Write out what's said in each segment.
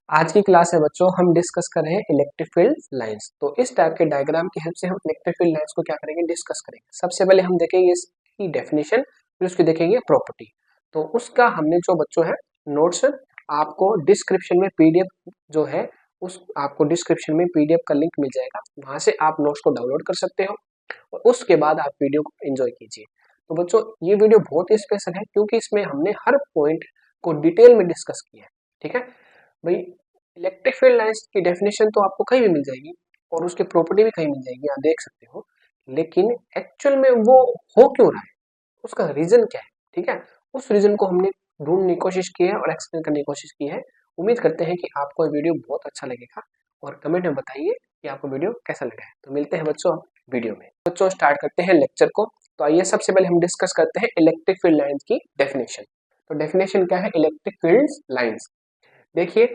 आज की क्लास में बच्चों हम डिस्कस कर रहे हैं इलेक्ट्रिक फील्ड लाइंस। तो इस टाइप के डायग्राम की हेल्प से हम इलेक्ट्रिक फील्ड लाइंस को क्या करेंगे, डिस्कस करेंगे। सबसे पहले हम देखेंगे इसकी डेफिनेशन, फिर उसकी देखेंगे प्रॉपर्टी। तो उसका हमने जो बच्चों है नोट्स आपको डिस्क्रिप्शन में पीडीएफ जो है उस आपको डिस्क्रिप्शन में पीडीएफ का लिंक मिल जाएगा, वहां से आप नोट्स को डाउनलोड कर सकते हो और उसके बाद आप वीडियो को एंजॉय कीजिए। तो बच्चों ये वीडियो बहुत ही स्पेशल है क्योंकि इसमें हमने हर पॉइंट को डिटेल में डिस्कस किया है। ठीक है भाई, इलेक्ट्रिक फील्ड लाइंस की डेफिनेशन तो आपको कहीं भी मिल जाएगी और उसकी प्रॉपर्टी भी कहीं मिल जाएगी, आप देख सकते हो, लेकिन एक्चुअल में वो हो क्यों रहा है, उसका रीजन क्या है। ठीक है, उस रीजन को हमने ढूंढने की कोशिश की है और एक्सप्लेन करने की कोशिश की है। उम्मीद करते हैं कि आपको ये वीडियो बहुत अच्छा लगेगा और कमेंट में बताइए कि आपको वीडियो कैसा लगा है। तो मिलते हैं बच्चों वीडियो में। बच्चों स्टार्ट करते हैं लेक्चर को। तो आइए सबसे पहले हम डिस्कस करते हैं इलेक्ट्रिक फील्ड लाइंस की डेफिनेशन। तो डेफिनेशन क्या है इलेक्ट्रिक फील्ड लाइंस। देखिए,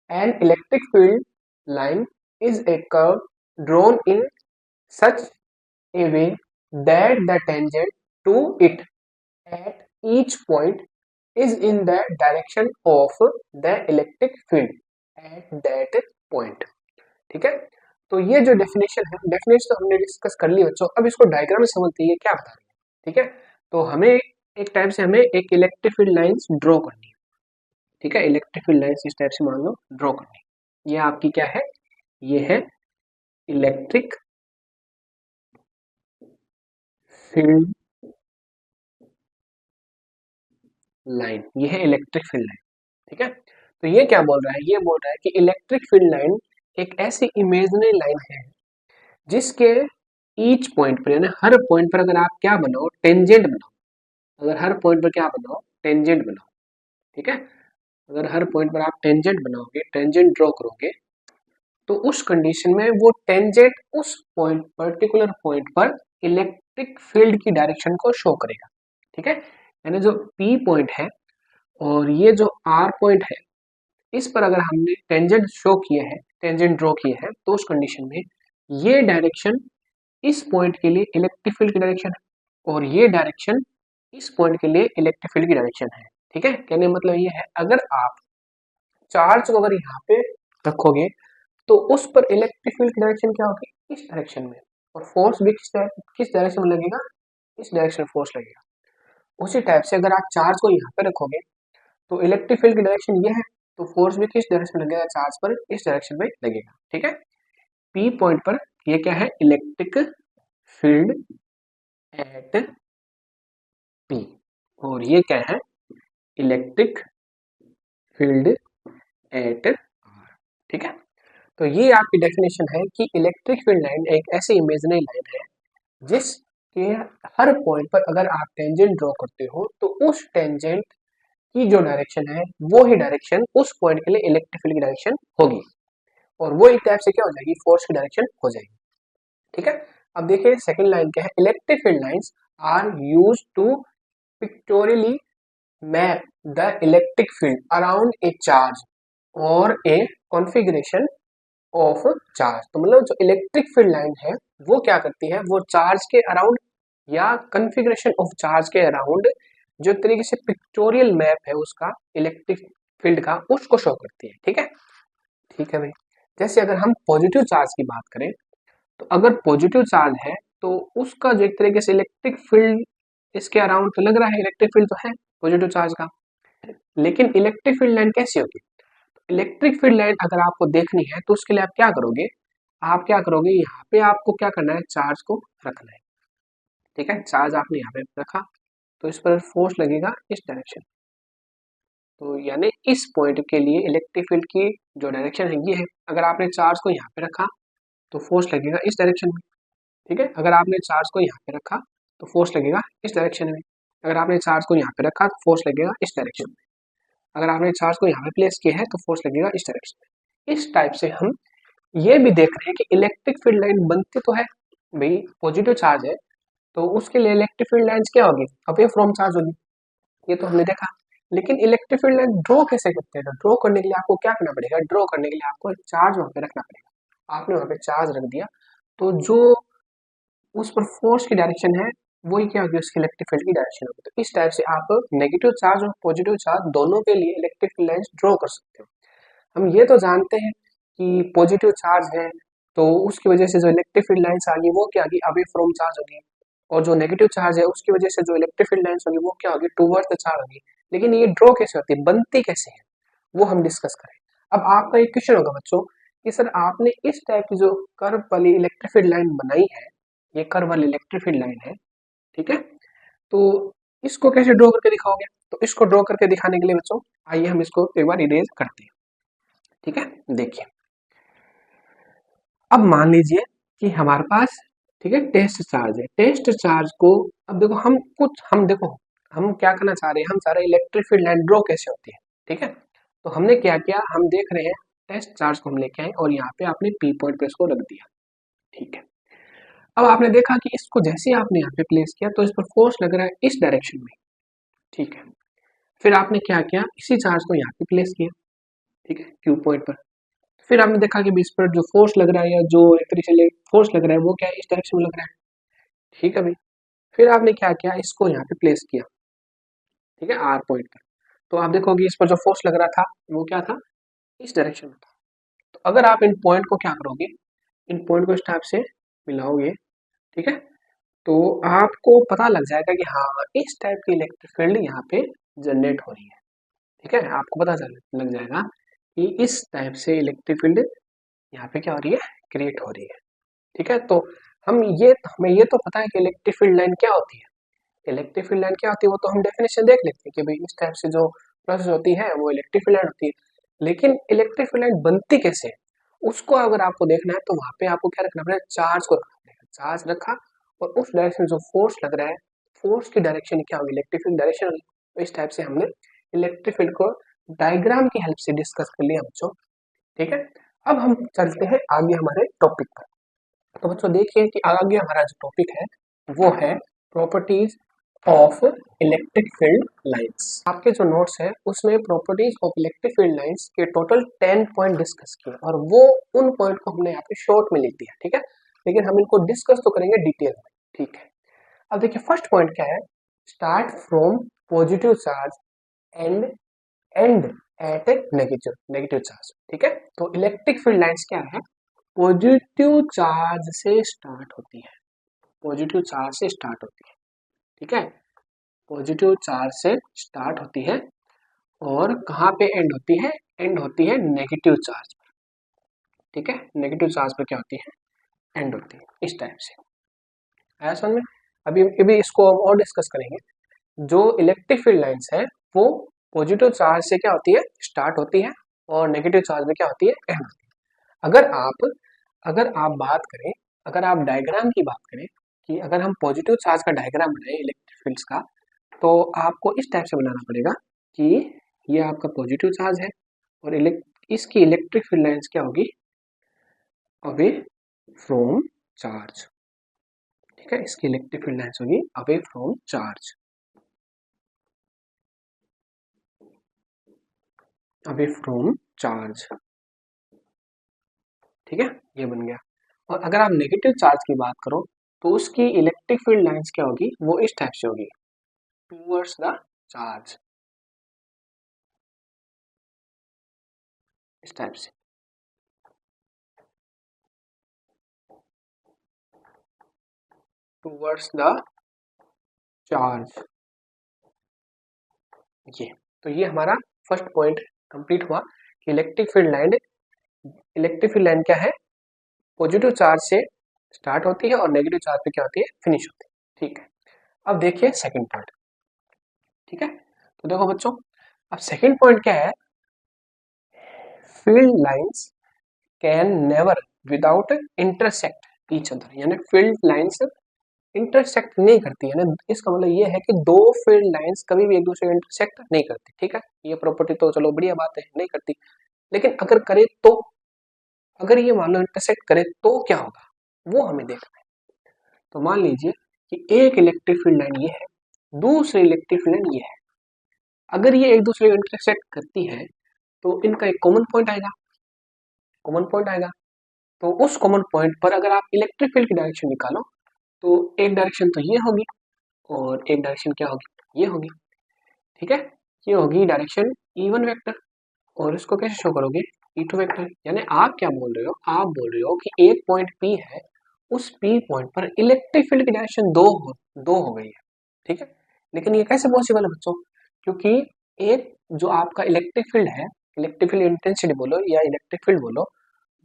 an electric field line is a curve drawn in such a way that the tangent to it at each point is in the direction of the electric field at that point. ठीक है, तो ये जो definition है, definition तो हमने discuss कर ली बच्चों। अब इसको डायग्राम में समझते हैं क्या बता रही है। ठीक है, तो हमें एक टाइप से हमें एक इलेक्ट्रिक फील्ड लाइंस ड्रॉ करनी है। ठीक है, इलेक्ट्रिक फील्ड लाइंस इस टाइप से मान लो ड्रॉ करनी है। ये आपकी क्या है, ये है इलेक्ट्रिक फील्ड लाइन, ये है इलेक्ट्रिक फील्ड लाइन। ठीक है, तो ये क्या बोल रहा है, ये बोल रहा है कि इलेक्ट्रिक फील्ड लाइन एक ऐसी इमेजिनरी लाइन है जिसके ईच पॉइंट पर, यानी हर पॉइंट पर अगर आप क्या बनाओ, टेंजेंट बनाओ। अगर हर पॉइंट पर क्या बनाओ, टेंजेंट बनाओ। ठीक है, अगर हर पॉइंट पर आप टेंजेंट बनाओगे, टेंजेंट ड्रॉ करोगे, तो उस कंडीशन में वो टेंजेंट उस पॉइंट, पर्टिकुलर पॉइंट पर इलेक्ट्रिक फील्ड की डायरेक्शन को शो करेगा। ठीक है, यानी जो पी पॉइंट है और ये जो आर पॉइंट है, इस पर अगर हमने टेंजेंट शो किए हैं, टेंजेंट ड्रॉ किए हैं, तो उस कंडीशन में ये डायरेक्शन इस पॉइंट के लिए इलेक्ट्रिक फील्ड की डायरेक्शन है और ये डायरेक्शन इस पॉइंट के लिए इलेक्ट्रिक फील्ड की डायरेक्शन है। ठीक है, कहने का मतलब ये है, अगर आप चार्ज को अगर यहाँ पे रखोगे तो उस पर इलेक्ट्रिक फील्ड की डायरेक्शन क्या होगी, इस डायरेक्शन में, और फोर्स भी किस डायरेक्शन में लगेगा, इस डायरेक्शन में फोर्स लगेगा। उसी टाइप से अगर आप चार्ज को यहाँ पे रखोगे तो इलेक्ट्रिक फील्ड की डायरेक्शन ये है, तो फोर्स भी किस डायरेक्शन में लगेगा, चार्ज पर इस डायरेक्शन में लगेगा। ठीक है, पी पॉइंट पर ये क्या है, इलेक्ट्रिक फील्ड एट पी, और ये क्या है, इलेक्ट्रिक फील्ड एट आर। ठीक है, तो ये आपकी डेफिनेशन है कि इलेक्ट्रिक फील्ड लाइन एक ऐसी इमेजिनरी लाइन है जिसके हर पॉइंट पर अगर आप टेंजेंट ड्रॉ करते हो तो उस टेंजेंट की जो डायरेक्शन है वो ही डायरेक्शन उस पॉइंट के लिए इलेक्ट्रिक फील्ड की डायरेक्शन होगी, और वो एक टाइप से क्या हो जाएगी, फोर्स की डायरेक्शन हो जाएगी। ठीक है, अब देखिए सेकंड लाइन क्या है, electric field lines are used to pictorially map the electric field around a charge और ए कॉन्फ़िगरेशन ऑफ चार्ज। तो मतलब जो इलेक्ट्रिक फील्ड लाइन है वो क्या करती है, वो चार्ज के अराउंड या कन्फिग्रेशन ऑफ चार्ज के अराउंड जो तरीके से पिक्टोरियल मैप है उसका इलेक्ट्रिक फील्ड का, उसको शो करती है। ठीक है भाई, जैसे अगर हम पॉजिटिव चार्ज की बात करें, तो अगर पॉजिटिव चार्ज है तो उसका जो एक तरीके से इलेक्ट्रिक फील्ड इसके अराउंड तो लग रहा है, इलेक्ट्रिक फील्ड तो है पॉजिटिव चार्ज का, लेकिन इलेक्ट्रिक फील्ड लाइन कैसी होगी, इलेक्ट्रिक फील्ड लाइन अगर आपको देखनी है तो उसके लिए आप क्या करोगे, आप क्या करोगे, यहाँ पे आपको क्या करना है, चार्ज को रखना है। ठीक है, चार्ज आपने यहाँ पे रखा तो इस पर फोर्स लगेगा इस डायरेक्शन, तो यानी इस पॉइंट के लिए इलेक्ट्रिक फील्ड की जो डायरेक्शन है ये है। अगर आपने चार्ज को यहाँ पे रखा तो फोर्स लगेगा इस डायरेक्शन में। ठीक है, अगर आपने चार्ज को यहाँ पे रखा तो फोर्स लगेगा इस डायरेक्शन में। अगर आपने चार्ज को यहाँ पे रखा तो फोर्स लगेगा इस डायरेक्शन में। अगर आपने चार्ज को यहाँ पे प्लेस किया है तो फोर्स लगेगा इस डायरेक्शन में। इस टाइप से हम ये भी देख रहे हैं कि इलेक्ट्रिक फील्ड लाइन बनती तो है भाई, पॉजिटिव चार्ज है तो उसके लिए इलेक्ट्रिक फील्ड लाइंस क्या होगी, अवे फ्रॉम चार्ज होगी, ये तो हमने देखा। लेकिन इलेक्ट्रिक फील्ड लाइन ड्रॉ कैसे करते हैं, ड्रॉ करने के लिए आपको क्या करना पड़ेगा, ड्रॉ करने के लिए आपको चार्ज वहां पे रखना पड़ेगा। आपने वहां पे चार्ज रख दिया तो जो उस पर फोर्स की डायरेक्शन है वही क्या होगी, उसकी इलेक्ट्रिक फील्ड की डायरेक्शन होगी। तो इस टाइप से आप नेगेटिव चार्ज और पॉजिटिव चार्ज दोनों के लिए इलेक्ट्रिक फील्ड लाइंस ड्रॉ कर सकते हो। हम ये तो जानते हैं कि पॉजिटिव चार्ज है, तो उसकी वजह से जो इलेक्ट्रिक फील्ड लाइंस आ गई वो क्या आ गई, अवे फ्रॉम चार्ज होगी। और जो नेगेटिव चार्ज है उसकी वजह से जो इलेक्ट्रिक फील्ड लाइंस होगी वो क्या होगी, टूवर्ड्स द चार्ज होगी। लेकिन ये ड्रॉ कैसे होती है, बनती कैसे है, वो हम डिस्कस करें। अब आपका एक क्वेश्चन होगा बच्चों कि सर आपने इस टाइप की जो कर्व वाली इलेक्ट्रिक फील्ड लाइन बनाई है, ये कर्व वाली इलेक्ट्रिक फील्ड लाइन है, ठीक है, तो इसको कैसे ड्रॉ करके दिखाओगे? तो इसको ड्रॉ करके दिखाने के लिए बच्चों आइए हम इसको एक बार इरेज करते हैं, ठीक है। देखिए अब मान लीजिए कि हमारे पास, ठीक है, टेस्ट चार्ज है। टेस्ट चार्ज को अब देखो हम देखो हम क्या करना चाह रहे हैं, हम चाह रहे हैं इलेक्ट्रिक फील्ड लाइन ड्रॉ कैसे होती है, ठीक है। तो हमने क्या किया, हम देख रहे हैं टेस्ट चार्ज को हम लेके आए और यहाँ पे आपने पी पॉइंट पे इसको रख दिया, ठीक है। अब आपने देखा कि इसको जैसे ही आपने यहाँ पे प्लेस किया तो इस पर फोर्स लग रहा है इस डायरेक्शन में, ठीक है। फिर आपने क्या किया, इसी चार्ज को यहाँ पे प्लेस किया, ठीक है, क्यू पॉइंट पर। फिर आपने देखा कि इस पर जो फोर्स लग रहा है या जो एक तरीके से फोर्स लग रहा है वो क्या है, इस डायरेक्शन में लग रहा है, ठीक है भाई। फिर आपने क्या किया, इसको यहाँ पे प्लेस किया, ठीक है, आर पॉइंट पर। तो आप देखोगे इस पर जो फोर्स लग रहा था वो क्या था, इस डायरेक्शन में था। तो अगर आप इन पॉइंट को क्या करोगे, इन पॉइंट को इस टाइप से मिलाओगे, ठीक है, तो आपको पता लग जाएगा कि हाँ इस टाइप की इलेक्ट्रिक फील्ड यहाँ पे जनरेट हो रही है, ठीक है। आपको पता लग जाएगा कि इस टाइप से इलेक्ट्रिक फील्ड यहाँ पे क्या हो रही है, क्रिएट हो रही है, ठीक है। तो हमें ये तो पता है कि इलेक्ट्रिक फील्ड लाइन क्या होती है। इलेक्ट्रिक फील्ड लाइन क्या होती है वो तो हम डेफिनेशन देख लेते हैं कि भाई इस टाइप से जो प्रोसेस होती है वो इलेक्ट्रिक फील्ड लाइन होती है। लेकिन इलेक्ट्रिक फील्ड लाइन बनती कैसे है, उसको अगर आपको देखना है तो वहां पे आपको क्या रखना पड़ेगा, चार्ज को रखना पड़ेगा। चार्ज रखा और उस डायरेक्शन में जो फोर्स लग रहा है, फोर्स की डायरेक्शन क्या होगी, इलेक्ट्रिक फील्ड डायरेक्शन होगी। तो इस टाइप से हमने इलेक्ट्रिक फील्ड को डायग्राम की हेल्प से डिस्कस कर लिया बच्चों, ठीक है। अब हम चलते हैं आगे हमारे टॉपिक पर। तो बच्चों देखिए कि आगे हमारा जो टॉपिक है वो है properties of electric field lines. आपके जो नोट्स है उसमें properties of electric field lines के टोटल 10 पॉइंट डिस्कस किए और वो उन पॉइंट को हमने यहाँ पे शॉर्ट में लिख दिया, ठीक है। लेकिन हम इनको डिस्कस तो करेंगे डिटेल में, ठीक है। अब देखिए फर्स्ट पॉइंट क्या है, start from positive charge and and at a negative negative charge, ठीक है। तो इलेक्ट्रिक फील्ड लाइंस क्या है, पॉजिटिव चार्ज से स्टार्ट होती है, पॉजिटिव चार्ज से स्टार्ट होती है, ठीक है। पॉजिटिव चार्ज से स्टार्ट होती है और कहाँ पे एंड होती है, एंड होती है नेगेटिव चार्ज पर, ठीक है। नेगेटिव चार्ज पर क्या होती है, एंड होती है, इस टाइप से। आया समझ में? अभी इसको हम और डिस्कस करेंगे। जो इलेक्ट्रिक फील्ड लाइंस है वो पॉजिटिव चार्ज से क्या होती है, स्टार्ट होती है और नेगेटिव चार्ज में क्या होती है, एंड होती है। अगर आप बात करें, अगर आप डायग्राम की बात करें कि अगर हम पॉजिटिव चार्ज का डायग्राम बनाए इलेक्ट्रिक फील्ड्स का, तो आपको इस टाइप से बनाना पड़ेगा कि ये आपका पॉजिटिव चार्ज है और इसकी इलेक्ट्रिक फील्ड लाइंस क्या होगी, अवे फ्रॉम चार्ज, ठीक है। इसकी इलेक्ट्रिक फील्ड लाइंस होगी away from charge, away from charge, ठीक है, ये बन गया। और अगर आप नेगेटिव चार्ज की बात करो तो उसकी इलेक्ट्रिक फील्ड लाइंस क्या होगी, वो इस टाइप से होगी, टूवर्ड्स द चार्ज, इस टाइप से, टूवर्ड्स द चार्ज। ये हमारा फर्स्ट पॉइंट कंप्लीट हुआ कि इलेक्ट्रिक फील्ड लाइन क्या है, पॉजिटिव चार्ज से स्टार्ट होती है और नेगेटिव चार्ज पे क्या होती है, फिनिश होती है, ठीक है। अब देखिए सेकंड पॉइंट, ठीक है। तो देखो बच्चों अब सेकंड पॉइंट क्या है, field lines can never without intersect each other, यानी फील्ड लाइंस इंटरसेक्ट नहीं करती है ना। इसका मतलब ये है कि दो फील्ड लाइंस कभी भी एक दूसरे को इंटरसेक्ट नहीं करती, ठीक है। ये प्रॉपर्टी तो चलो बढ़िया बात है, नहीं करती। लेकिन अगर करे तो, अगर ये मान लो इंटरसेक्ट करे तो क्या होगा, वो हमें देखना है। तो मान लीजिए कि एक इलेक्ट्रिक फील्ड लाइन ये है, दूसरी इलेक्ट्रिक फील्ड लाइन ये है। अगर ये एक दूसरे को इंटरसेक्ट करती है तो इनका एक कॉमन पॉइंट आएगा, कॉमन पॉइंट आएगा। तो उस कॉमन पॉइंट पर अगर आप इलेक्ट्रिक फील्ड की डायरेक्शन निकालो तो एक डायरेक्शन तो ये होगी और एक डायरेक्शन क्या होगी, ये होगी, ठीक है। ये होगी डायरेक्शन E1 वेक्टर और इसको कैसे शो करोगे, E2 वेक्टर। यानी आप क्या बोल रहे हो, आप बोल रहे हो कि एक पॉइंट P है, उस P पॉइंट पर इलेक्ट्रिक फील्ड की डायरेक्शन दो हो गई है, ठीक है। लेकिन ये कैसे पॉसिबल है बच्चों, क्योंकि एक जो आपका इलेक्ट्रिक फील्ड है, इलेक्ट्रिक फील्ड इंटेंसिटी बोलो या इलेक्ट्रिक फील्ड बोलो,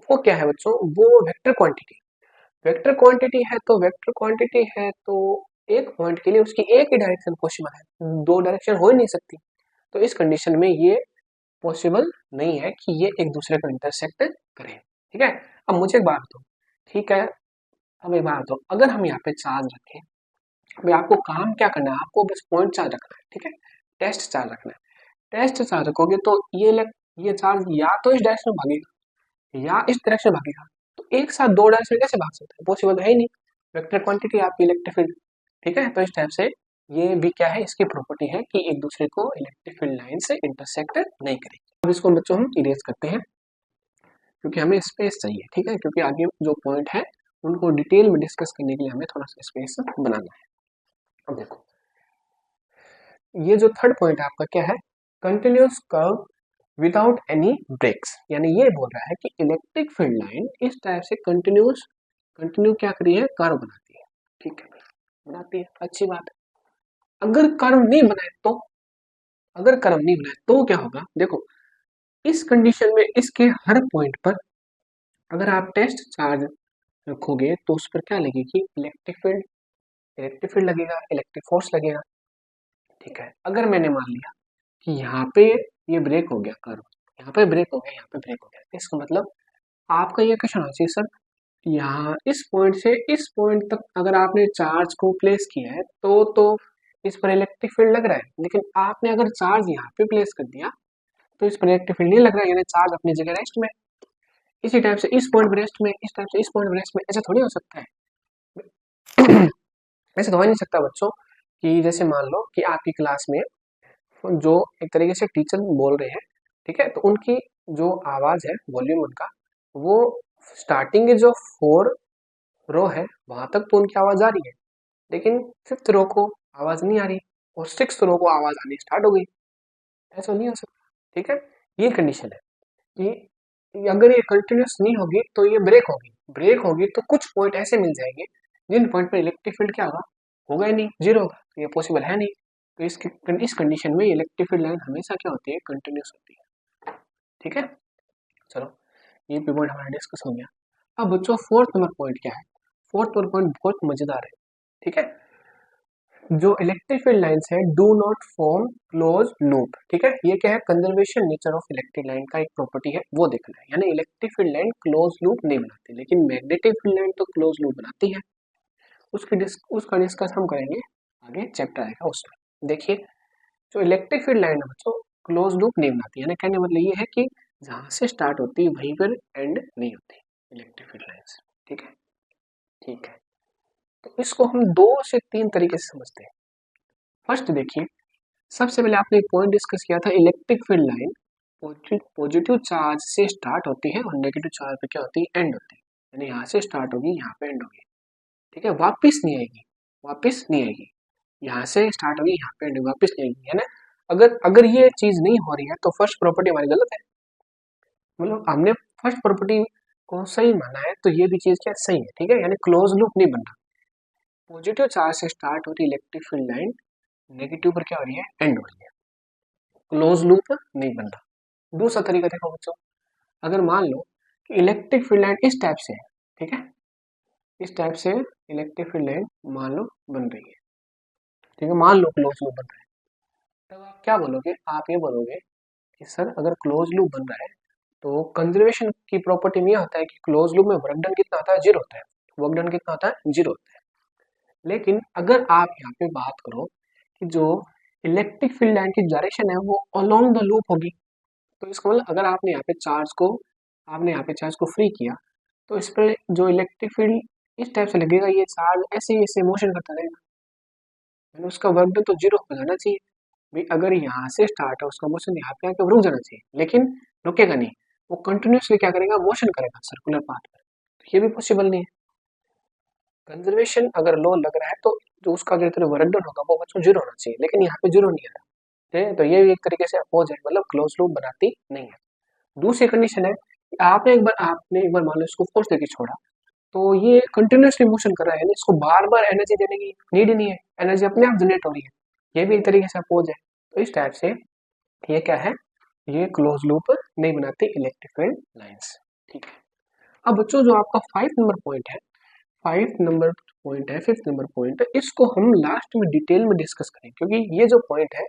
वो क्या है बच्चों, वो वेक्टर क्वांटिटी, वेक्टर क्वांटिटी है। तो वेक्टर क्वांटिटी है तो एक पॉइंट के लिए उसकी एक ही डायरेक्शन पॉसिबल है, दो डायरेक्शन हो ही नहीं सकती। तो इस कंडीशन में ये पॉसिबल नहीं है कि ये एक दूसरे को इंटरसेक्ट करें, ठीक है। अब मुझे एक बात दो, ठीक है, अब एक बात दो, अगर हम यहाँ पे चार्ज रखें, अभी आपको काम क्या करना है, आपको बस पॉइंट चार्ज रखना है, ठीक है, टेस्ट चार्ज रखना है। टेस्ट चार्ज रखोगे तो ये चार्ज या तो इस डायरेक्शन में भागेगा या इस डायरेक्शन में भागेगा। तो एक साथ दो डायरेक्शन कैसे भाग सकता है, पॉसिबल है ही नहीं। वेक्टर क्वांटिटी आपकी इलेक्ट्रिक फील्ड, ठीक है। तो इस टाइप से ये भी क्या है, इसकी प्रॉपर्टी है कि एक दूसरे को इलेक्ट्रिक फील्ड लाइन से इंटरसेक्ट नहीं करेगी। अब इसको बच्चों हम इरेज करते हैं, क्योंकि हमें स्पेस चाहिए, ठीक है, क्योंकि आगे जो पॉइंट है उनको डिटेल में डिस्कस करने के लिए हमें थोड़ा सा स्पेस बनाना है। अब देखो, ये जो थर्ड पॉइंट आपका क्या है, continuous curve without any breaks. यानी ये बोल रहा है कि इलेक्ट्रिक फील्ड लाइन इस टाइप से कंटिन्यू क्या करी है, कर्व बनाती है, ठीक है, बनाती है, अच्छी बात है। अगर कर्व नहीं बनाए तो, अगर कर्व नहीं बनाए तो क्या होगा, देखो इस कंडीशन में इसके हर पॉइंट पर अगर आप टेस्ट चार्ज रखोगे तो उस पर क्या लगेगी, इलेक्ट्रिक फील्ड लगेगा, इलेक्ट्रिक फोर्स लगेगा, ठीक है। अगर मैंने मान लिया कि यहाँ पे ये ब्रेक हो गया कर्व, यहाँ पे ब्रेक हो गया, यहाँ पे ब्रेक हो गया, इसका मतलब आपका ये क्वेश्चन होना चाहिए सर, यहाँ इस पॉइंट से इस पॉइंट तक अगर आपने चार्ज को प्लेस किया है तो इस पर इलेक्ट्रिक फील्ड लग रहा है, लेकिन आपने अगर चार्ज यहाँ पे प्लेस कर दिया तो इस पर इलेक्ट्रिक फील्ड नहीं लग रहा है, यानी चार्ज अपनी जगह रेस्ट में। इसी टाइप से इस पॉइंट पर रेस्ट में, इस टाइप से इस पॉइंट पर रेस्ट में, ऐसा थोड़ी हो सकता है। ऐसे तो हो ही नहीं सकता बच्चों कि जैसे मान लो कि आपकी क्लास में जो एक तरीके से टीचर बोल रहे हैं, ठीक है, तो उनकी जो आवाज है, वॉल्यूम उनका, वो स्टार्टिंग के जो 4 रो है वहां तक तो उनकी आवाज आ रही है, लेकिन 5th रो को आवाज नहीं आ रही और 6th रो को आवाज आनी स्टार्ट हो गई। ऐसा नहीं हो सकता, ठीक है। ये कंडीशन है कि अगर ये कंटिन्यूस नहीं होगी तो ये ब्रेक होगी तो कुछ पॉइंट ऐसे मिल जाएंगे जिन पॉइंट पर इलेक्ट्रिक फील्ड क्या होगा ही नहीं, जीरो होगा, तो ये पॉसिबल है नहीं। तो इस कंडीशन में इलेक्ट्रिक फील्ड लाइन हमेशा क्या होती है, कंटिन्यूस होती है, ठीक है। चलो, ये पॉइंट हमारा डिस्कस हो गया। अब बच्चों फोर्थ नंबर पॉइंट क्या है, फोर्थ नंबर पॉइंट बहुत मजेदार है, ठीक है। जो इलेक्ट्रिक फील्ड लाइंस है do not form close loop, ठीक है, ये क्या है, conservation nature of electric line का एक प्रॉपर्टी है, वो देखना है। यानी electric field line close loop नहीं बनाती, लेकिन मैग्नेटिक फील्ड लाइन तो क्लोज लूप बनाती है। उसका डिस्कस हम करेंगे आगे, चैप्टर आएगा उसमें। देखिए, जो इलेक्ट्रिक फील्ड लाइन है बच्चों, क्लोज लूप नहीं बनाती, यानी कहने मतलब ये है कि जहां से स्टार्ट होती है वहीं पर एंड नहीं होती इलेक्ट्रिक फील्ड लाइंस, ठीक है, ठीक है। तो इसको हम 2 से 3 तरीके से समझते हैं। फर्स्ट देखिए, सबसे पहले आपने एक पॉइंट डिस्कस किया था, electric field line positive charge से स्टार्ट होती है और नेगेटिव चार्ज पे क्या होती है, एंड होती है। यानी यहाँ से स्टार्ट होगी, यहाँ पे एंड होगी, ठीक है, वापिस नहीं आएगी, यहाँ से स्टार्ट होगी, यहाँ पे एंड वापिस नहीं आएगी, है ना। अगर अगर ये चीज नहीं हो रही है तो फर्स्ट प्रॉपर्टी हमारी गलत है, मतलब हमने फर्स्ट प्रॉपर्टी को सही माना है तो ये भी चीज क्या सही है, ठीक है। यानी क्लोज लूप नहीं बन रहा, पॉजिटिव चार्ज से स्टार्ट हो रही इलेक्ट्रिक फील्ड लाइन नेगेटिव पर क्या हो रही है, एंड हो रही है, क्लोज लूप नहीं बन रहा। दूसरा तरीका देखो बच्चों, अगर मान लो कि इलेक्ट्रिक फील्ड लाइन इस टाइप से है, ठीक है, इस टाइप से इलेक्ट्रिक फील्ड लाइन मान लो बन रही है, ठीक है, मान लो क्लोज लूप बन रहा है, तब आप क्या बोलोगे, आप ये बोलोगे कि सर अगर क्लोज लूप बन रहा है तो कंजर्वेशन की प्रॉपर्टी में यह होता है कि क्लोज लूप में वर्क डन कितना होता है, जीरो होता है, वर्क डन कितना होता है, जीरो होता है। लेकिन अगर आप यहाँ पे बात करो कि जो इलेक्ट्रिक फील्ड लाइन की डायरेक्शन है वो अलोंग द लूप होगी, तो इसका मतलब अगर आपने यहाँ पे चार्ज को फ्री किया तो इस पर जो इलेक्ट्रिक फील्ड इस टाइप से लगेगा, ये चार्ज ऐसे ऐसे मोशन करता रहेगा, यानी उसका वर्क डन तो जीरो हो जाना चाहिए भाई। अगर यहाँ से स्टार्ट है उसका मोशन यहाँ पे आके रुक जाना चाहिए, लेकिन रुकेगा नहीं, वो कंटिन्यूसली क्या करेगा, मोशन करेगा सर्कुलर पाथ पर, तो ये भी पॉसिबल नहीं है। कंजर्वेशन अगर लो लग रहा है तो जो उसका जो वर्क डन होगा वो बच्चों जीरो होना चाहिए, लेकिन यहाँ पे जीरो नहीं आ रहा है, तो ये भी एक तरीके से हो जाए, मतलब क्लोज लूप बनाती नहीं है। दूसरी कंडीशन है कि आपने एक बार मान लो इसको फोर्स देके छोड़ा, तो ये कंटिन्यूसली मोशन कर रहा है, इसको बार बार एनर्जी देने की नीड नहीं है, एनर्जी अपने आप जनरेट हो रही है। ये भी एक तरीके से अपोज है। तो इस टाइप से ये क्या है, ये क्लोज लूप नहीं बनाती इलेक्ट्रिक फील्ड लाइंस। ठीक है। अब बच्चों जो आपका 5 नंबर पॉइंट है, इसको हम लास्ट में डिटेल में डिस्कस करेंगे, क्योंकि ये जो पॉइंट है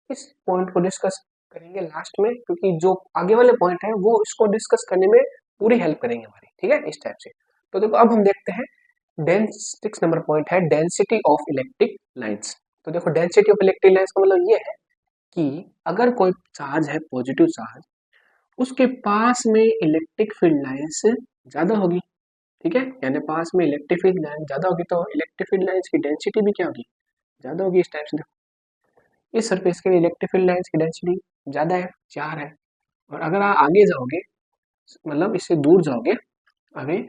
इस पॉइंट को डिस्कस करेंगे लास्ट में, क्योंकि जो आगे वाले पॉइंट है वो इसको डिस्कस करने में पूरी हेल्प करेंगे हमारी। ठीक है, इस टाइप से। तो देखो अब हम देखते हैं 6 नंबर पॉइंट है डेंसिटी ऑफ इलेक्ट्रिक लाइंस। तो देखो डेंसिटी ऑफ इलेक्ट्रिक लाइंस का मतलब ये है कि अगर कोई चार्ज है पॉजिटिव चार्ज, उसके पास में इलेक्ट्रिक फील्ड लाइंस ज्यादा होगी। ठीक है, यानी पास में इलेक्ट्रिक फील्ड लाइन ज्यादा होगी तो इलेक्ट्रिक फील्ड लाइंस की डेंसिटी भी क्या होगी, ज्यादा होगी। इस टाइप से देखो इस सरफेस के इलेक्ट्रिक फील्ड लाइंस की डेंसिटी ज्यादा है, 4 है। और अगर आप आगे जाओगे, मतलब इससे दूर जाओगे, आगे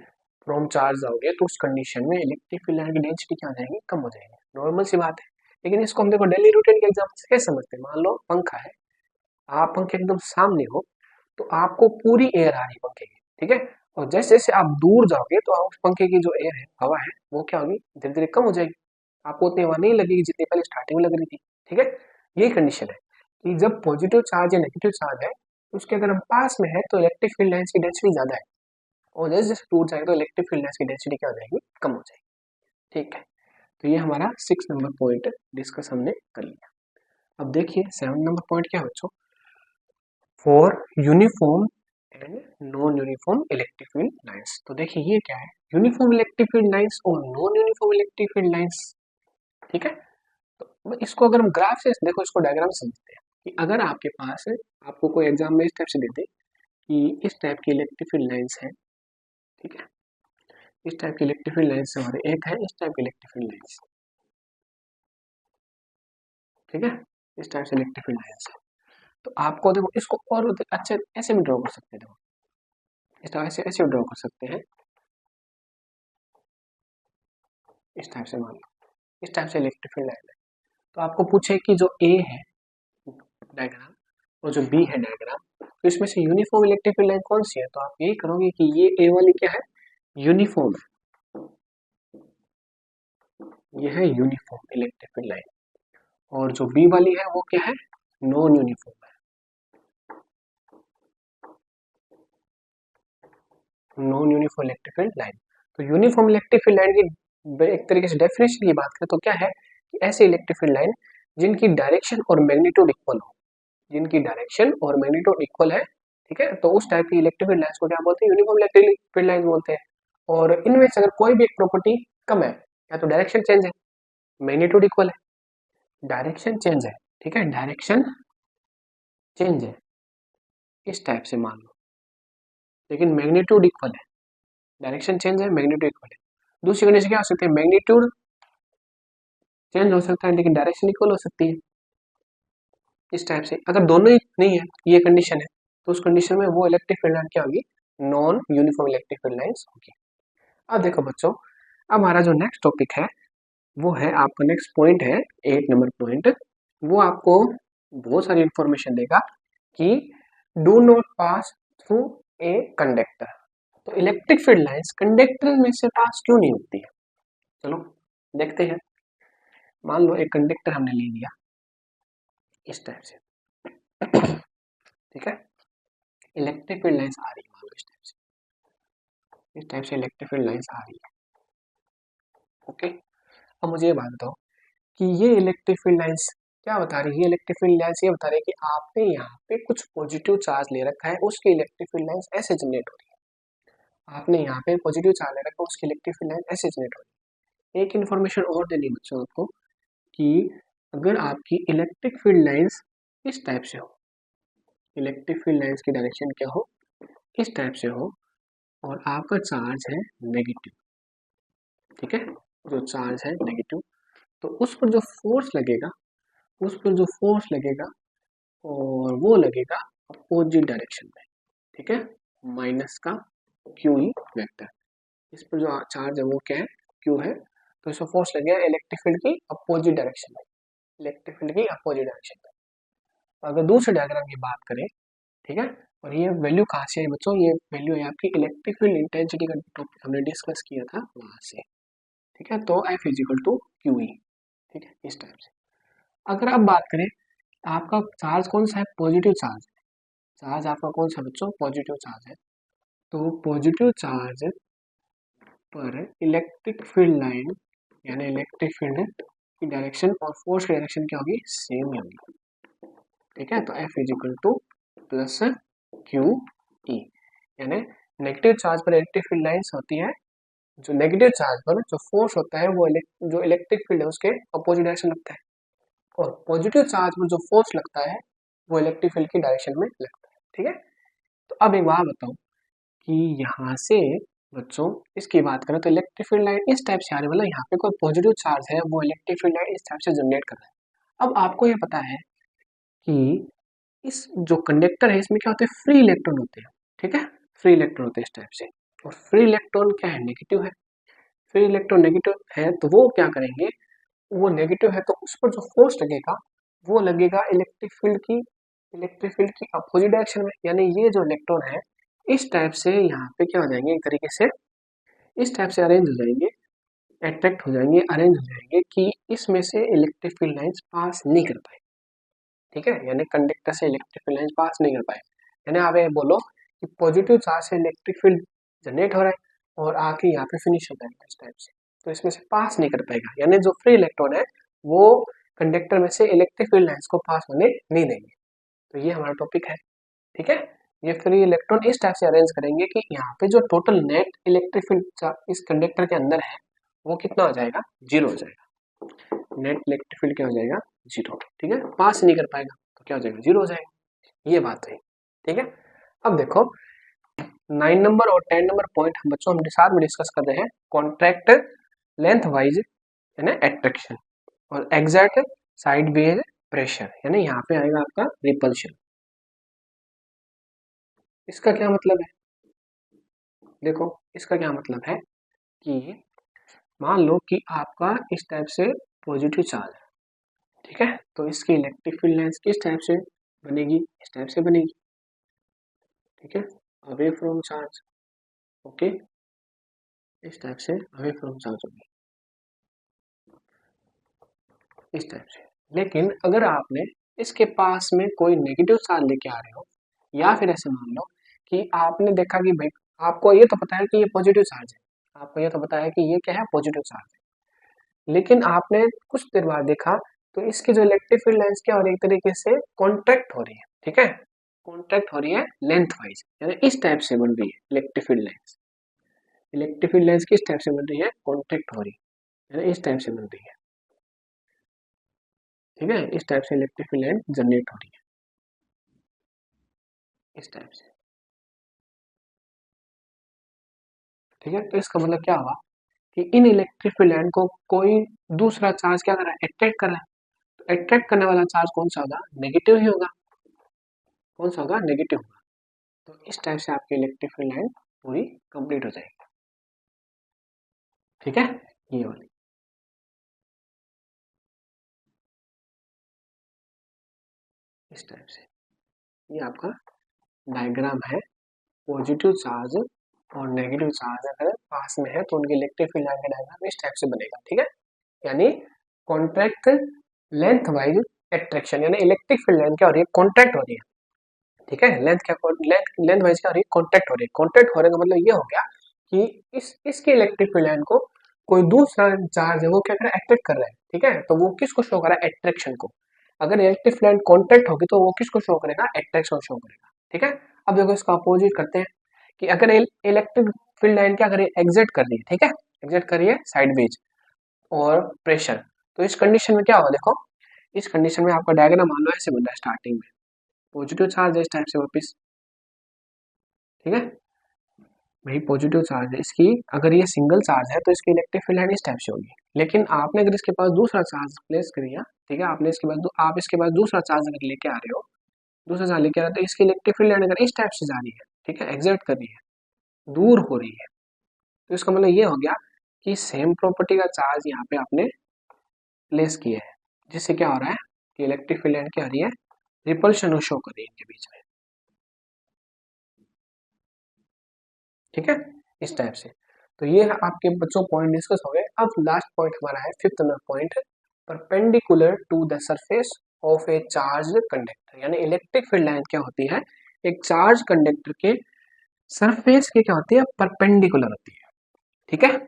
फ्रॉम चार्ज जाओगे, तो उस कंडीशन में इलेक्ट्रिक फील्ड लाइन की डेंसिटी क्या हो जाएगी, कम हो जाएगी। नॉर्मल सी बात है। लेकिन इसको हम देखो डेली रूटीन के एग्जाम्पल से कैसे समझते हैं। मान लो पंखा है, आप पंखे एकदम सामने हो, तो आपको पूरी एयर आ रही है पंखे की। ठीक है, और जैसे जैसे आप दूर जाओगे तो उस पंखे की जो एयर है, हवा है, वो क्या होगी, धीरे धीरे कम हो जाएगी। आपको उतनी हवा नहीं लगेगी जितनी पहले स्टार्टिंग में लग रही थी। ठीक है, यही कंडीशन है कि जब पॉजिटिव चार्ज या नेगेटिव चार्ज है, उसके अगर हम पास में है तो इलेक्ट्रिक फील्ड लाइंस की डेंसिटी ज्यादा है, और जैसे जैसे दूर जाएगा तो इलेक्ट्रिक फील्ड लाइंस की डेंसिटी क्या हो जाएगी, कम हो जाएगी। ठीक है, तो ये हमारा 6 नंबर पॉइंट डिस्कस हमने कर लिया। अब देखिए 7 नंबर पॉइंट क्या है बच्चों, for uniform and non uniform electric field lines. तो देखिए ये क्या है, यूनिफॉर्म इलेक्ट्रिक फील्ड लाइंस और non uniform electric field lines. ठीक है, तो इसको अगर हम ग्राफ से देखो, इसको डायग्राम समझते हैं कि अगर आपके पास है, आपको कोई एग्जाम में इस टाइप से दे दे कि इस टाइप की इलेक्ट्रिक फील्ड लाइंस है। ठीक है, इस टाइप की इलेक्ट्रिक फील्ड लाइंस हमारे एक है, इस टाइप की इलेक्ट्रिक फील्ड लाइंस। ठीक है, इस टाइप से इलेक्ट्रिक फील्ड लाइंस है। तो आपको देखो इसको और अच्छे ऐसे भी ड्रॉ कर सकते हैं। देखो इस टाइप से ऐसे ड्रॉ कर सकते हैं, इस टाइप से मान लो, इस टाइप से इलेक्ट्रिक फील्ड लाइन है। तो आपको पूछे कि जो ए है डायग्राम और जो बी है डायग्राम, तो इसमें से यूनिफॉर्म इलेक्ट्रिक फील्ड लाइन कौन सी है, तो आप यही करोगे कि ये ए वाली क्या है, यूनिफॉर्म है, ये है यूनिफॉर्म इलेक्ट्रिक फील्ड लाइन, और जो बी वाली है वो क्या है, नॉन यूनिफॉर्म है, non uniform electric field line. तो यूनिफॉर्म इलेक्ट्रिक फील्ड लाइन की एक तरीके से डेफिनेशन की बात करें तो क्या है कि ऐसे इलेक्ट्रिक फील्ड लाइन जिनकी डायरेक्शन और मैग्नीट्यूड इक्वल हो, जिनकी डायरेक्शन और मैग्नीट्यूड इक्वल है। ठीक है, तो उस टाइप की इलेक्ट्रिक फील्ड लाइंस को क्या बोलते हैं, यूनिफॉर्म इलेक्ट्रिक फील्ड लाइंस बोलते हैं। और इनमें से अगर कोई भी एक प्रॉपर्टी कम है, या तो डायरेक्शन चेंज है, मैग्नीट्यूड इक्वल है, डायरेक्शन चेंज है, ठीक है, डायरेक्शन चेंज है, इस टाइप से मान लो, लेकिन मैग्नीट्यूड इक्वल है, डायरेक्शन चेंज है, मैग्नीट्यूड इक्वल है। दूसरी कंडीशन क्या हो सकती है, मैग्नीट्यूड चेंज हो सकता है लेकिन डायरेक्शन इक्वल हो सकती है, इस टाइप से। अगर दोनों ही नहीं है, ये कंडीशन है, तो उस कंडीशन में वो इलेक्ट्रिक फील्ड लाइन क्या होगी, non uniform electric field lines होगी। अब देखो बच्चों, अब हमारा जो नेक्स्ट टॉपिक है वो है आपका नेक्स्ट पॉइंट है 8 नंबर पॉइंट। वो आपको बहुत सारी इंफॉर्मेशन देगा कि do not pass through a conductor. तो इलेक्ट्रिक फील्ड लाइंस कंडक्टर में से पास क्यों नहीं होती है, चलो देखते हैं। मान लो एक कंडक्टर हमने ले लिया इस टाइप से। ठीक है, इलेक्ट्रिक फील्ड लाइंस आ रही है, मान लो इस टाइप से, इस टाइप से इलेक्ट्रिक फील्ड लाइंस आ रही है। ओके, अब मुझे ये बात बताओ कि ये इलेक्ट्रिक फील्ड लाइंस क्या बता रही है, ये इलेक्ट्रिक फील्ड लाइंस ये बता रही है कि आपने यहाँ पे कुछ पॉजिटिव चार्ज ले रखा है, उसकी इलेक्ट्रिक फील्ड लाइंस ऐसे जनरेट हो रही है। आपने यहाँ पे पॉजिटिव चार्ज ले रखा है, उसकी इलेक्ट्रिक फील्ड लाइंस ऐसे जनरेट हो रही है। एक इन्फॉर्मेशन और देनी बच्चों आपको कि अगर आपकी इलेक्ट्रिक फील्ड लाइंस इस टाइप से हो, इलेक्ट्रिक फील्ड लाइंस की डायरेक्शन क्या हो, इस टाइप से हो, और आपका चार्ज है नेगेटिव। ठीक है, जो चार्ज है नेगेटिव, तो उस पर जो फोर्स लगेगा, उस पर जो फोर्स लगेगा और वो लगेगा अपोजिट डायरेक्शन में। ठीक है, माइनस का क्यू ई वेक्टर, इस पर जो चार्ज है वो क्या है, क्यू है, तो इसमें फोर्स लगेगा इलेक्ट्रिक फील्ड की अपोजिट डायरेक्शन में, इलेक्ट्रिक फील्ड की अपोजिट डायरेक्शन में। अगर दूसरे डायग्राम की बात करें, ठीक है, और ये वैल्यू कहाँ से है बच्चों, ये वैल्यू है आपकी इलेक्ट्रिक फील्ड इंटेंसिटी का टॉपिक हमने डिस्कस किया था वहां से। ठीक है, तो F is equal to q E. ठीक है, इस टाइप से। अगर आप बात करें आपका चार्ज कौन सा है, पॉजिटिव चार्ज। चार्ज आपका कौन सा बच्चों, पॉजिटिव चार्ज है। तो पॉजिटिव चार्ज पर इलेक्ट्रिक फील्ड लाइन यानी इलेक्ट्रिक फील्ड की डायरेक्शन और फोर्स की डायरेक्शन क्या होगी, सेम ही होगी। ठीक है, तो F is equal two plus Q E, यानी नेगेटिव चार्ज पर इलेक्ट्रिक फील्ड लाइंस होती है, जो नेगेटिव चार्ज पर जो फोर्स होता है वो जो इलेक्ट्रिक फील्ड है उसके अपोजिट डायरेक्शन लगता है, और पॉजिटिव चार्ज पर जो फोर्स लगता है वो इलेक्ट्रिक फील्ड की डायरेक्शन में लगता है। ठीक है, तो अब एक बात बताओ कि यहाँ से बच्चों इसकी बात करें तो इलेक्ट्रिक फील्ड लाइन इस टाइप से आ रही है, मतलब यहाँ पे कोई पॉजिटिव चार्ज है वो इलेक्ट्रिक फील्ड लाइन इस टाइप से जनरेट कर रहा है। अब आपको ये पता है कि इस जो कंडक्टर है इसमें क्या होते हैं, फ्री इलेक्ट्रॉन होते हैं। ठीक है, फ्री इलेक्ट्रॉन होते हैं इस टाइप से, और फ्री इलेक्ट्रॉन क्या है, नेगेटिव है। फ्री इलेक्ट्रॉन नेगेटिव है तो वो क्या करेंगे, वो नेगेटिव है तो उस पर जो फोर्स लगेगा वो लगेगा इलेक्ट्रिक फील्ड की अपोजिट डायरेक्शन में, यानी ये जो इलेक्ट्रॉन है इस टाइप से यहाँ पे क्या हो जाएंगे, एक तरीके से इस टाइप से अरेंज हो जाएंगे, अट्रैक्ट हो जाएंगे, अरेंज हो जाएंगे कि इसमें से इलेक्ट्रिक फील्ड लाइंस पास नहीं कर पाए। ठीक है, यानी कंडक्टर से इलेक्ट्रिक फील्ड लाइंस पास नहीं कर पाए, यानी आप ये बोलो कि पॉजिटिव चार्ज से इलेक्ट्रिक फील्ड जनरेट हो रहा है और आके यहाँ पे फिनिश हो जाएगा इस टाइप से, तो इसमें से पास नहीं कर पाएगा, यानी जो फ्री इलेक्ट्रॉन है वो कंडक्टर में से इलेक्ट्रिक फील्ड लाइंस को पास होने नहीं देंगे। तो ये हमारा टॉपिक है। ठीक है, ये फ्री इलेक्ट्रॉन इस टाइप से अरेंज करेंगे कि यहाँ पे जो टोटल नेट इलेक्ट्रिक फील्ड इस कंडक्टर के अंदर है वो कितना हो जाएगा, जीरो हो जाएगा। नेट इलेक्ट्रिक फील्ड क्या हो जाएगा, जीरो। ठीक है, पास नहीं कर पाएगा तो क्या हो जाएगा, जीरो हो जाएगा। ये बात है। ठीक है, अब देखो 9 नंबर और 10 नंबर पॉइंट हम बच्चों हम साथ में डिस्कस कर रहे हैं, कॉन्ट्रैक्ट लेंथ वाइज यानी एट्रैक्शन, और एग्जैक्ट साइड वेज प्रेशर, यानी यहाँ पे आएगा आपका रिपल्शन। इसका क्या मतलब है, देखो इसका क्या मतलब है कि मान लो कि आपका इस टाइप से पॉजिटिव चार्ज है। ठीक है, तो इसकी इलेक्ट्रिक फील्ड लाइंस किस टाइप से बनेगी, इस टाइप से बनेगी। ठीक है, अवे फ्रॉम चार्ज, ओके, इस टाइप से अवे फ्रॉम चार्ज होगी, इस टाइप से। लेकिन अगर आपने इसके पास में कोई नेगेटिव चार्ज लेके आ रहे हो, या फिर ऐसे मान लो कि आपने देखा कि भाई आपको ये तो पता है कि ये पॉजिटिव चार्ज है, आपको ये तो पता है कि ये क्या है, पॉजिटिव चार्ज है, लेकिन आपने कुछ देर बाद देखा तो इसकी जो इलेक्ट्रिक फील्ड लाइंस क्या हो रही है, एक तरीके से कॉन्ट्रैक्ट हो रही है। ठीक है, कॉन्ट्रैक्ट हो रही है लेंथ वाइज, यानी इस टाइप से बन रही है electric field lines. Electric field lines किस टाइप से बन रही है, कॉन्ट्रैक्ट हो रही है, यानी इस टाइप से बन रही है। ठीक है, इस टाइप से इलेक्ट्रिक फील्ड लाइन जनरेट हो रही है, इस टाइप से। ठीक है, तो इसका मतलब क्या हुआ कि इन इलेक्ट्रिक फील्ड लाइन को कोई दूसरा चार्ज क्या कर रहा है, अट्रैक्ट कर रहा है, तो अट्रैक्ट करने वाला चार्ज कौन सा होगा, नेगेटिव ही होगा। कौन सा होगा, नेगेटिव होगा। तो इस टाइप से आपकी इलेक्ट्रिक फील्ड लाइन पूरी कंप्लीट हो जाएगी। ठीक है, ये वाली। इस टाइप से ये आपका डायग्राम है, पॉजिटिव चार्ज और नेगेटिव चार्ज अगर पास में है तो उनकी इलेक्ट्रिक फील्ड लाइन का डायग्राम इस टाइप से बनेगा। ठीक है, यानी कॉन्ट्रैक्ट लेंथ वाइज एट्रैक्शन, यानी इलेक्ट्रिक फील्ड लाइन क्या हो रही है, कॉन्ट्रैक्ट हो रही है। ठीक है, लेंथ वाइज क्या हो रही है, कॉन्ट्रैक्ट हो रही है। कॉन्ट्रैक्ट होने का मतलब ये हो गया कि इसके इलेक्ट्रिक फील्ड लाइन को कोई दूसरा चार्ज है वो क्या कर रहा है, अट्रैक्ट कर रहा है। ठीक है, तो वो किसको शो कर रहा है, अट्रैक्शन को। अगर इलेक्ट्रिक फील्ड लाइन कॉन्ट्रैक्ट होगी तो वो किसको शो करेगा, अट्रैक्शन शो करेगा। ठीक है, अब देखो इसका अपोजिट करते हैं कि अगर इलेक्ट्रिक फील्ड लाइन क्या कर रही है, एग्जिट कर रही है। ठीक है, एग्जिट कर रही है साइडवेज और प्रेशर, तो इस कंडीशन में क्या होगा, देखो इस कंडीशन में आपका डायग्राम मान लो ऐसे बन रहा है, स्टार्टिंग में पॉजिटिव चार्ज है इस टाइप से वापिस। ठीक है, वही पॉजिटिव चार्ज है इसकी, अगर ये सिंगल चार्ज है तो इसकी इलेक्ट्रिक फील्ड लाइन इस टाइप से होगी। लेकिन आपने अगर इसके पास दूसरा चार्ज प्लेस करिए, ठीक है, आपने इसके बाद आप इसके पास दूसरा चार्ज अगर लेके आ रहे हो, दूसरा चार्ज लेके आ रहे हो तो इसकी इलेक्ट्रिक फील्ड लाइन अगर इस टाइप से जा रही है, ठीक है, एग्जर्ट कर रही है, दूर हो रही है, तो इसका मतलब ये हो गया कि सेम प्रॉपर्टी का चार्ज यहाँ पे आपने प्लेस किया है, जिससे क्या हो रहा है कि इलेक्ट्रिक फील्ड लाइन क्या आ रही है, रिपल्शन शो कर रही है इनके बीच में। ठीक है, इस टाइप से। तो ये आपके बच्चों पॉइंट डिस्कस हो गए। अब लास्ट पॉइंट हमारा है fifth number point, perpendicular to the surface of a charge conductor. यानी इलेक्ट्रिक फील्ड लाइन क्या होती है, एक चार्ज कंडक्टर के सरफेस की क्या होती है, परपेंडिकुलर होती है। ठीक है,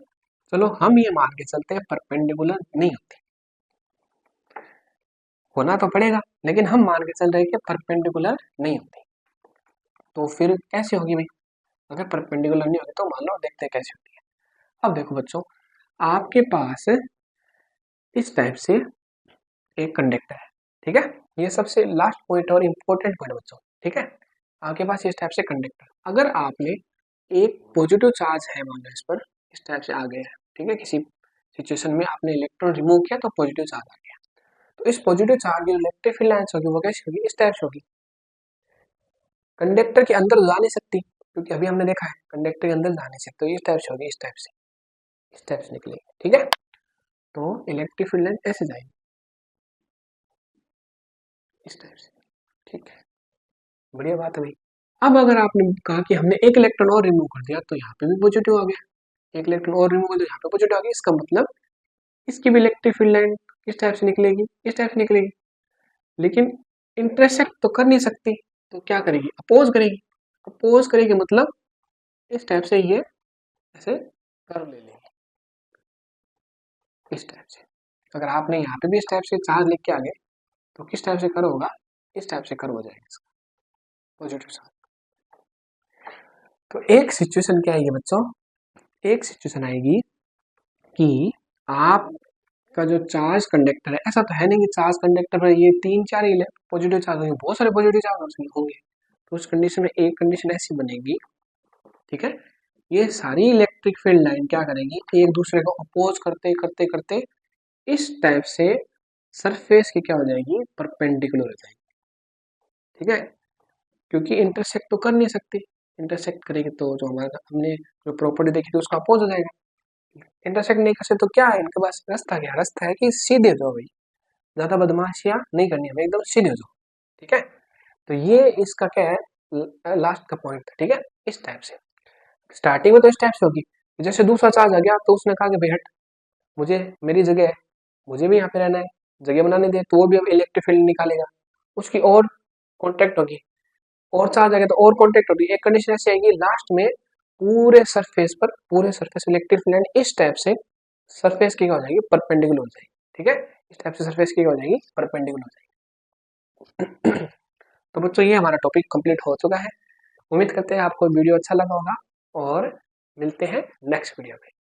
चलो हम ये मान के चलते हैं परपेंडिकुलर नहीं होती, होना तो पड़ेगा, लेकिन हम मान के चल रहे हैं कि परपेंडिकुलर नहीं होती। तो फिर कैसे होगी भाई, अगर परपेंडिकुलर नहीं होगी तो मान लो, देखते हैं कैसे होती है। अब देखो बच्चों, आपके पास इस टाइप से एक कंडक्टर है, ठीक है, ये सबसे लास्ट पॉइंट और इम्पोर्टेंट पॉइंट बच्चों, ठीक है। आपके पास इस टाइप से कंडक्टर, अगर आपने एक पॉजिटिव चार्ज है मान लो इस पर, इस टाइप से आ गया है, ठीक है, किसी सिचुएशन में आपने इलेक्ट्रॉन रिमूव किया तो पॉजिटिव चार्ज आ गया, तो इस पॉजिटिव चार्ज की इलेक्ट्रिक फील्ड लाइंस होगी वो कैसी होगी, इस टाइप से होगी। कंडक्टर के अंदर जा नहीं सकती, क्योंकि अभी हमने देखा है कंडक्टर के अंदर जा नहीं सकते, तो इस टाइप से होगी, इस टाइप से, इस टाइप से निकलेगी, ठीक है। तो इलेक्ट्रिक फील्ड लाइन ऐसे जाएगी, इस टाइप से, ठीक है, बढ़िया बात है भाई। अब अगर आपने कहा कि हमने एक इलेक्ट्रॉन और रिमूव कर दिया तो यहाँ पे भी पॉजिटिव आ गया, एक इलेक्ट्रॉन और रिमूव कर दिया यहाँ पे पॉजिटिव आ गया, इसका मतलब इसकी भी इलेक्ट्रिक फील्ड लाइन किस टाइप से निकलेगी, इस टाइप से निकलेगी, लेकिन इंटरसेक्ट तो कर नहीं सकती, तो क्या करेगी, अपोज करेगी। अपोज करेगी मतलब इस टाइप से ये ऐसे कर्व ले लेंगे, इस टाइप से। अगर आपने यहाँ पे भी इस टाइप से चार्ज लिख के आ गए तो किस टाइप से कर्व होगा, इस टाइप से कर्व हो जाएगा इसका पॉजिटिव चार्ज। तो एक सिचुएशन क्या आएगी बच्चों, एक सिचुएशन आएगी कि आपका जो चार्ज कंडक्टर है, ऐसा तो है नहीं कि चार्ज कंडक्टर पर ये 3-4 ही पॉजिटिव चार्ज होंगे, बहुत सारे पॉजिटिव चार्ज होंगे, तो उस कंडीशन में एक कंडीशन ऐसी बनेगी, ठीक है, ये सारी इलेक्ट्रिक फील्ड लाइन क्या करेगी, एक दूसरे को अपोज करते करते करते इस टाइप से सरफेस की क्या हो जाएगी, परपेंडिकुलर हो जाएगी, ठीक है, क्योंकि इंटरसेक्ट तो कर नहीं सकती, इंटरसेक्ट करेगी तो जो हमारा हमने जो प्रॉपर्टी देखी थी उसका अपोज हो जाएगा। इंटरसेक्ट नहीं कर सकते तो क्या है इनके पास रास्ता, क्या रास्ता है कि सीधे जाओ भाई, ज्यादा बदमाशियां नहीं करनी है, एकदम सीधे जाओ, ठीक है। तो ये इसका क्या है, लास्ट का पॉइंट था, ठीक है, इस टाइप से। स्टार्टिंग में तो इस टाइप से होगी, जैसे दूसरा चार्ज आ गया तो उसने कहा कि भाई हट, मुझे मेरी जगह है, मुझे भी यहाँ पे रहना है, जगह बनाने दे, तो वो भी अब इलेक्ट्रिक फील्ड निकालेगा, उसकी और कॉन्टेक्ट होगी, और चार्ज आ गया तो और कॉन्टेक्ट होगी, एक कंडीशन ऐसी आएगी लास्ट में पूरे सरफेस इलेक्ट्रिक फील्ड लाइन इस टाइप से सरफेस की क्या हो जाएगी, परपेंडिकुलर हो जाएगी, ठीक है, इस टाइप से सरफेस की क्या हो जाएगी, परपेंडिकुलर हो जाएगी। तो बच्चों ये हमारा टॉपिक कंप्लीट हो चुका है, उम्मीद करते हैं आपको वीडियो अच्छा लगा होगा, और मिलते हैं नेक्स्ट वीडियो में।